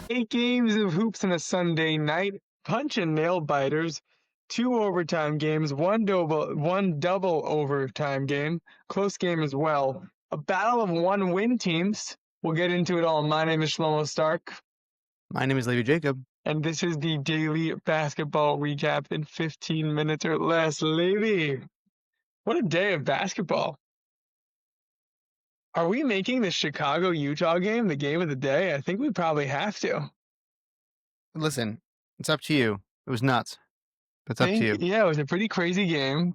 8 games of hoops on a Sunday night, punch and nail biters, 2 overtime games, one double overtime game, close game as well. A battle of one-win teams. We'll get into it all. My name is Shlomo Stark, My name is Levi Jacob. and this is the daily basketball recap in 15 minutes or less. Levi, what a day of basketball. Are we making the Chicago-Utah game the game of the day? I think we probably have to. Listen, it's up to you. It was nuts, but it's up to you. Yeah, it was a pretty crazy game.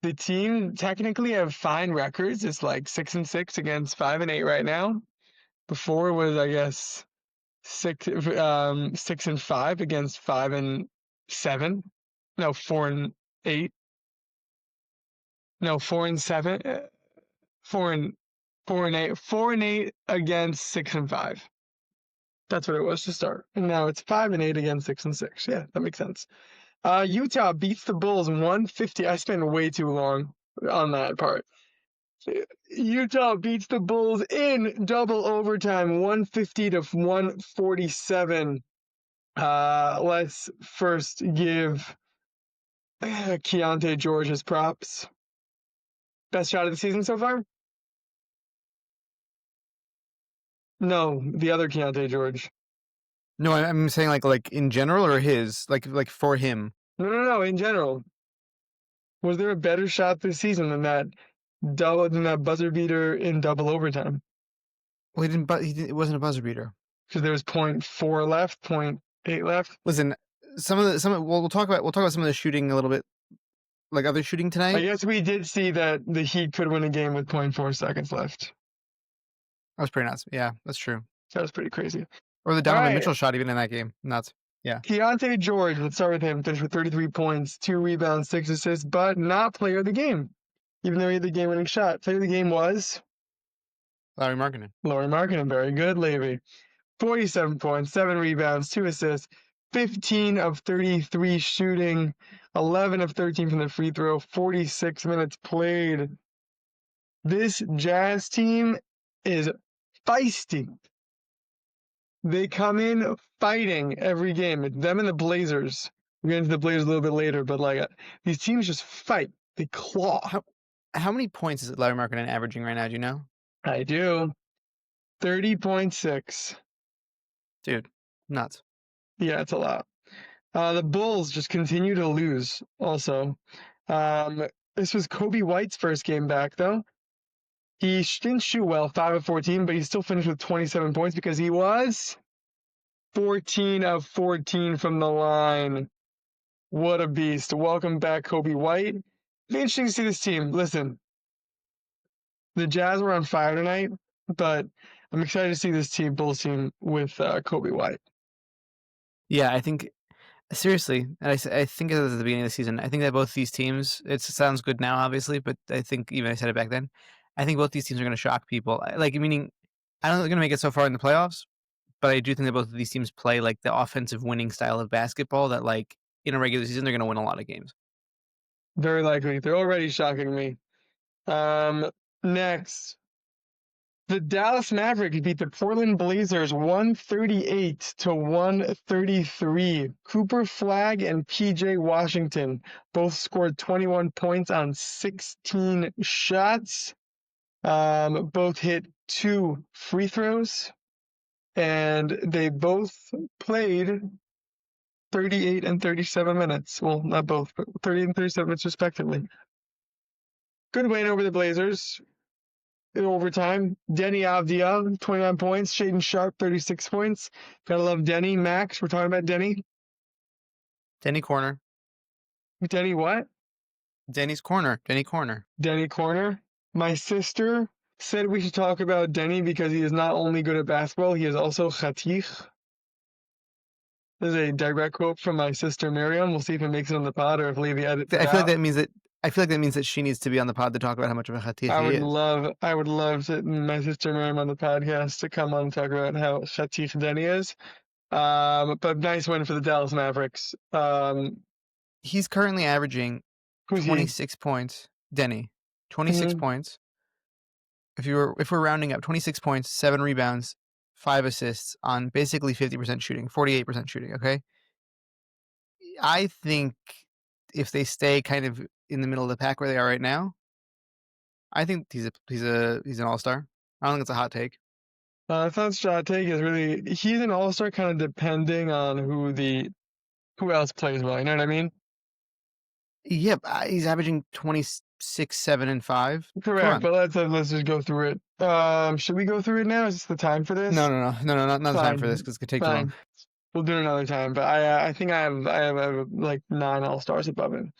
The team technically have fine records. It's like 6-6 against 5-8 right now. Before it was, I guess, 6-5 against 5-7. No, 4-8. No, 4-7. 4-8. 4-8 against 6-5. That's what it was to start. And now it's 5-8 against 6-6. Yeah, that makes sense. Utah beats the Bulls 150. I spent way too long on that part. Utah beats the Bulls in double overtime, 150 to 147. Let's first give Keontae George his props. Best shot of the season so far? No, the other Keontae George. No, I'm saying like in general or his like for him. No, in general. Was there a better shot this season than that buzzer beater in double overtime? Well, it wasn't a buzzer beater. Because there was 0.4 left, 0.8 left. Listen, we'll talk about some of the shooting a little bit, like other shooting tonight. I guess we did see that the Heat could win a game with 0.4 seconds left. That was pretty nuts. Yeah, that's true. That was pretty crazy. Or the Donovan Mitchell shot even in that game. Nuts. Yeah. Keontae George, let's start with him. Finished with 33 points, 2 rebounds, 6 assists, but not player of the game. Even though he had the game-winning shot. Player of the game was Lauri Markkanen. Lauri Markkanen. Very good, Levi. 47 points, 7 rebounds, 2 assists, 15 of 33 shooting, 11 of 13 from the free throw, 46 minutes played. This Jazz team is feisty. They come in fighting every game. It's them and the Blazers. We'll get into the Blazers a little bit later, but these teams just fight. They claw. How many points is Lauri Markkanen averaging right now? Do you know? I do. 30.6. Dude, nuts. Yeah, it's a lot. The Bulls just continue to lose also. This was Kobe White's first game back, though. He didn't shoot well, 5 of 14, but he still finished with 27 points because he was 14 of 14 from the line. What a beast. Welcome back, Kobe White. It'll be interesting to see this team. Listen, the Jazz were on fire tonight, but I'm excited to see this Bulls team with Kobe White. Yeah, I think, seriously, and I think at the beginning of the season, I think that both these teams, it sounds good now, obviously, but I think even I said it back then, I think both these teams are going to shock people. Meaning, I don't think they're going to make it so far in the playoffs, but I do think that both of these teams play like the offensive winning style of basketball that in a regular season, they're going to win a lot of games. Very likely. They're already shocking me. Next, the Dallas Mavericks beat the Portland Blazers 138 to 133. Cooper Flagg and PJ Washington both scored 21 points on 16 shots. Both hit 2 free throws, and they both played 38 and 37 minutes. Well, not both, but 30 and 37 minutes respectively. Good win over the Blazers. In overtime, Denny Avdia, 29 points. Shaden Sharp, 36 points. Gotta love Denny. Max, we're talking about Denny. Denny Corner. Denny what? Denny's Corner. Denny Corner. Denny Corner. My sister said we should talk about Denny because he is not only good at basketball, he is also chatich. This is a direct quote from my sister Miriam. We'll see if it makes it on the pod or if Levi edits it I feel out. like that means that she needs to be on the pod to talk about how much of a chatich he is. I would love my sister Miriam on the podcast to come on and talk about how chatich Denny is. But nice win for the Dallas Mavericks. He's currently averaging 26 points. Denny, 26 points. If we're rounding up, 26 points, 7 rebounds, 5 assists on basically 50% shooting, 48% shooting. Okay, I think if they stay kind of in the middle of the pack where they are right now, I think he's an all-star. I don't think it's a hot take. I thought shot take is really he's an all-star kind of depending on who else plays well. You know what I mean? Yep, he's averaging 26, 7, and 5. Come Correct. on. But let's just go through it. Should we go through it now? Is this the time for No, this? no, no, no, no, not the time for this Fine, because it's gonna take too long. fine. We'll do it another time. But I think I have like 9 all-stars above him.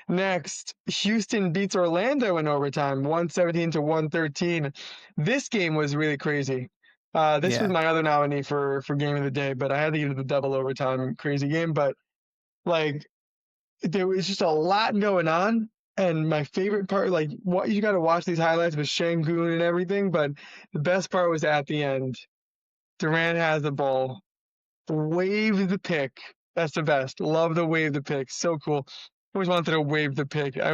Next, Houston beats Orlando in overtime, 117 to 113. This game was really crazy. This was Yeah, my other nominee for game of the day, but I had to give it the double overtime crazy game. But like, there was just a lot going on, and my favorite part, like, what you got to watch these highlights with Şengün and everything. But the best part was at the end. Durant has the ball, wave the pick. That's the best. Love the wave the pick. So cool. Always wanted to wave the pick at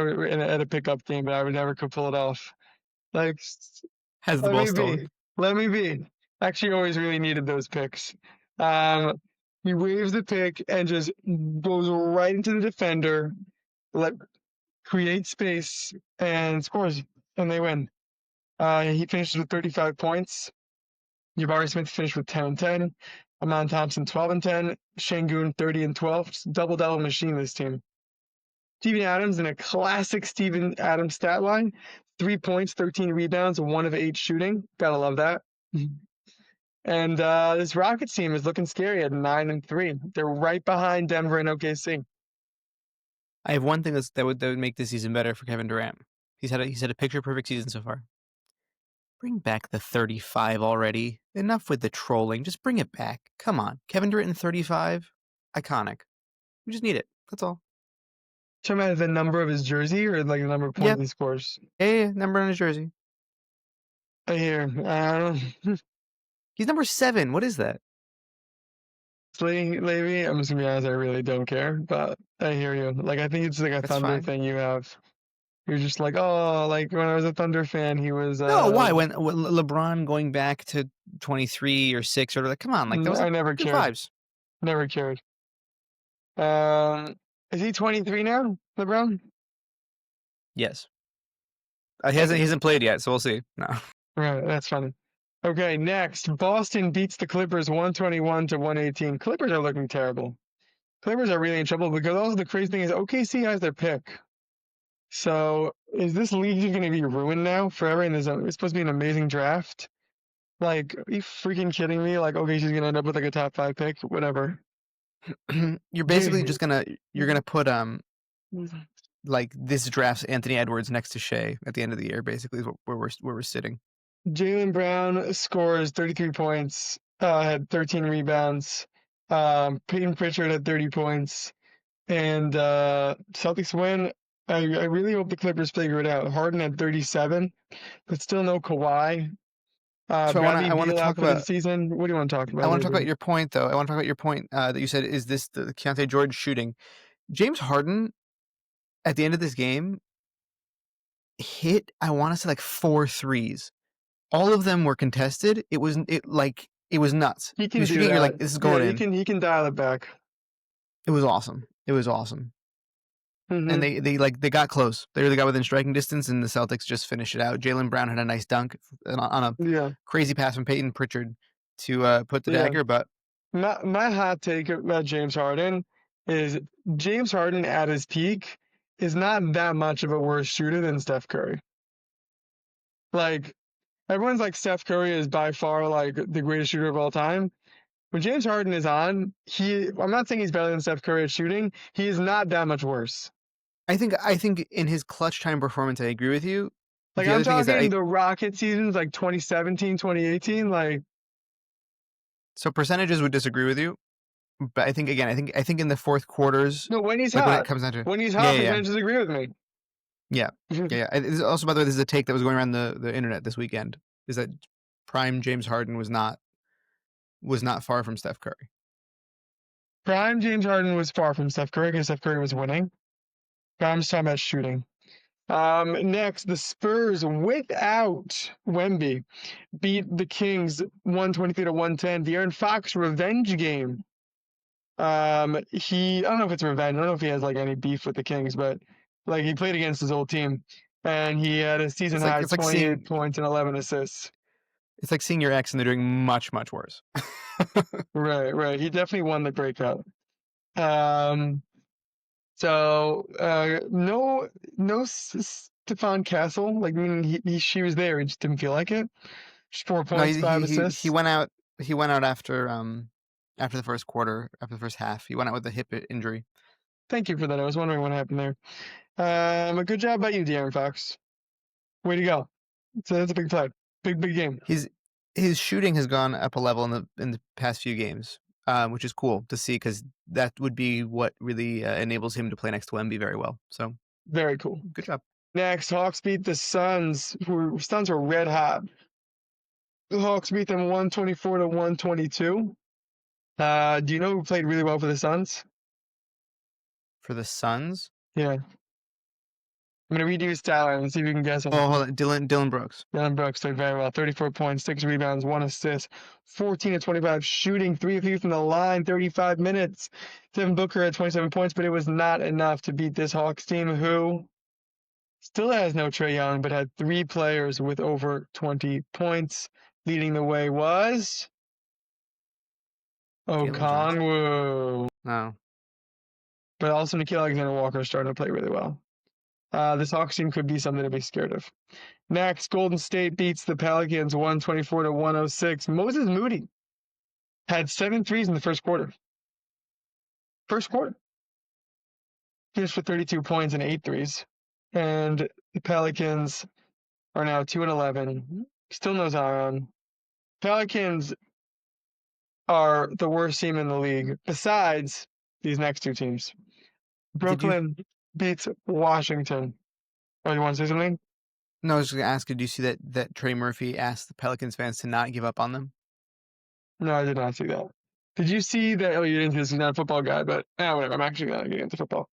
a pickup game, but I would never could pull it off. Like, has the let ball me stolen. be. Let me be. Actually, always really needed those picks. Um, he waves the pick and just goes right into the defender, let create space and scores, and they win. He finishes with 35 points. Jabari Smith finished with 10 and 10. Amon Thompson 12 and 10. Şengün 30 and 12. Double double machine this team. Steven Adams in a classic Steven Adams stat line: 3 points, 13 rebounds, 1 of 8 shooting. Gotta love that. And this Rockets team is looking scary at 9 and 3. They're right behind Denver and OKC. I have one thing that would make this season better for Kevin Durant. He's had a picture perfect season so far. Bring back the 35 already. Enough with the trolling. Just bring it back. Come on, Kevin Durant in 35, iconic. We just need it. That's all. Talking about the number of his jersey or like the number of points Yep. he scores. Yeah, number on his jersey. I hear. He's number 7. What is that? Lately, I'm just gonna be honest, I really don't care, but I hear you. Like, I think it's like a That's Thunder fine. thing you have. You're just like, oh, like when I was a Thunder fan, he was. No, why? When LeBron going back to 23 or 6 or like, come on, like that was I like never good cared. vibes. Never cared. Um, is he 23 now, LeBron? Yes. He hasn't played yet, so we'll see. No. Right, that's funny. Okay, next, Boston beats the Clippers 121 to 118. Clippers are looking terrible. Clippers are really in trouble because also the crazy thing is OKC has their pick. So is this league just going to be ruined now forever? And it's supposed to be an amazing draft. Like, are you freaking kidding me? Like, okay, she's gonna end up with like a top 5 pick, whatever. You're basically just you're gonna put like this draft's Anthony Edwards next to Shea at the end of the year, basically is where we're sitting. Jaylen Brown scores 33 points, had 13 rebounds. Peyton Pritchard had 30 points, and Celtics win. I really hope the Clippers figure it out. Harden had 37, but still no Kawhi. So Bradley I want to Beal out talk for the about season. What do you want to talk about, Avery? your point though. I want to talk about your point that you said is this the Keontae George shooting. James Harden at the end of this game hit, I want to say like 4 threes. All of them were contested. It was nuts. He He can was do shooting, you're that. like, this is Yeah, going in. he can dial it back. It was awesome. It was awesome. And Hmm. they got close. They really got within striking distance, and the Celtics just finished it out. Jaylen Brown had a nice dunk on a Yeah, crazy pass from Peyton Pritchard to put the yeah. dagger, but My hot take about James Harden is James Harden at his peak is not that much of a worse shooter than Steph Curry. Like, everyone's like Steph Curry is by far like the greatest shooter of all time. When James Harden is on, I'm not saying he's better than Steph Curry at shooting. He is not that much worse. I think in his clutch time performance, I agree with you. Like, The I'm other thing is that talking the Rocket seasons like 2017, 2018. Like, so percentages would disagree with you, but I think again, I think in the fourth quarters, no, when he's like when it hot. comes down to When he's yeah, hot, yeah, yeah. percentages agree with me. Yeah, yeah. This is also, by the way, this is a take that was going around the internet this weekend. Is that prime James Harden was not far from Steph Curry. Prime James Harden was far from Steph Curry because Steph Curry was winning. But I'm just talking about shooting. Next, the Spurs without Wemby beat the Kings 123 to 110. The Aaron Fox revenge game. I don't know if it's revenge. I don't know if he has like any beef with the Kings, but like he played against his old team and he had a season high It's like 28 points and 11 assists. it's like seeing your ex and they're doing much worse. Right. He definitely won the breakup. No Stephon Castle. Like, I mean, she was there. He just didn't feel like it. Just 4 No, points, 5 he assists. went out. He went out after the first quarter, after the first half. He went out with a hip injury. Thank you for that. I was wondering what happened there. A good job by you, De'Aaron Fox. Way to go. So that's a big play. Big game. His shooting has gone up a level in the past few games, which is cool to see because that would be what really enables him to play next to Wemby very well. So very cool. Good job. Next, Hawks beat the Suns. Suns were red hot. The Hawks beat them 124 to 122. Do you know who played really well for the Suns? For the Suns? Yeah. I'm going to read you his stat line and see if you can guess him. Oh, hold on. Dylan Brooks. Dylan Brooks played very well. 34 points, 6 rebounds, 1 assist, 14 to 25 shooting, 3 of 3 from the line, 35 minutes. Devin Booker had 27 points, but it was not enough to beat this Hawks team who still has no Trae Young, but had 3 players with over 20 points. Leading the way was Okongwu. No. But also Nickeil Alexander-Walker is starting to play really well. This Hawks team could be something to be scared of. Next, Golden State beats the Pelicans 124 to 106. Moses Moody had 7 threes in the first quarter. Finished with 32 points and 8 threes. And the Pelicans are now 2-11. Still no Zion. Pelicans are the worst team in the league besides these next 2 teams. Brooklyn beats Washington. Oh, you want to say something? No, I was just going to ask, did you see that Trey Murphy asked the Pelicans fans to not give up on them? No, I did not see that. Did you see that? Oh, you didn't see this. He's not a football guy, but whatever. I'm actually not getting into football.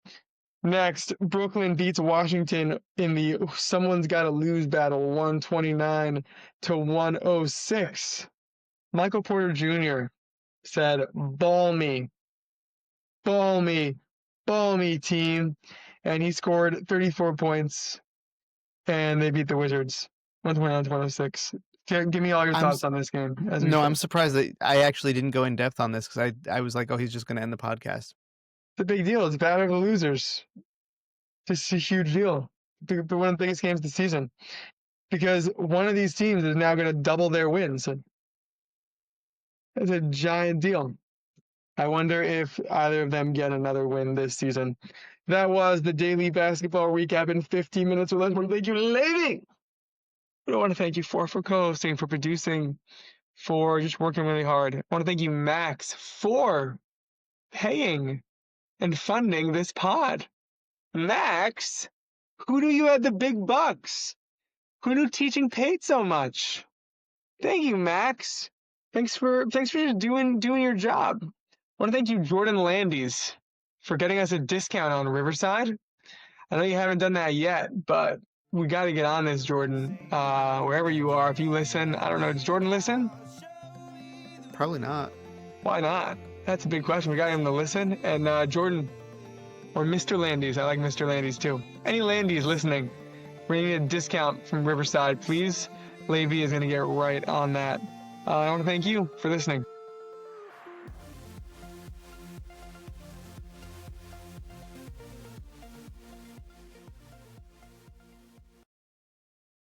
Next, Brooklyn beats Washington in the someone's got to lose battle, 129 to 106. Michael Porter Jr. said, "Ball me, team," and he scored 34 points, and they beat the Wizards, 129 to 106. Give me all your thoughts on this game. I'm surprised that I actually didn't go in depth on this because I was like, oh, he's just going to end the podcast. It's a big deal. It's battle of the losers. It's a huge deal. One of the biggest games of the season. Because one of these teams is now going to double their wins. It's a giant deal. I wonder if either of them get another win this season. That was the daily basketball recap in 15 minutes or less. I want to thank you, lady. I want to thank you for co-hosting, for producing, for just working really hard. I want to thank you, Max, for paying and funding this pod. Max, who knew you had the big bucks? Who knew teaching paid so much? Thank you, Max. Thanks for just doing your job. I want to thank you, Jordan Landis, for getting us a discount on Riverside. I know you haven't done that yet, but we got to get on this, Jordan. Wherever you are, if you listen, I don't know, does Jordan listen? Probably not. Why not? That's a big question. We got him to listen. And Jordan, or Mr. Landis, I like Mr. Landis too. Any Landis listening, we're going to get a discount from Riverside, please. Levy is going to get right on that. I want to thank you for listening.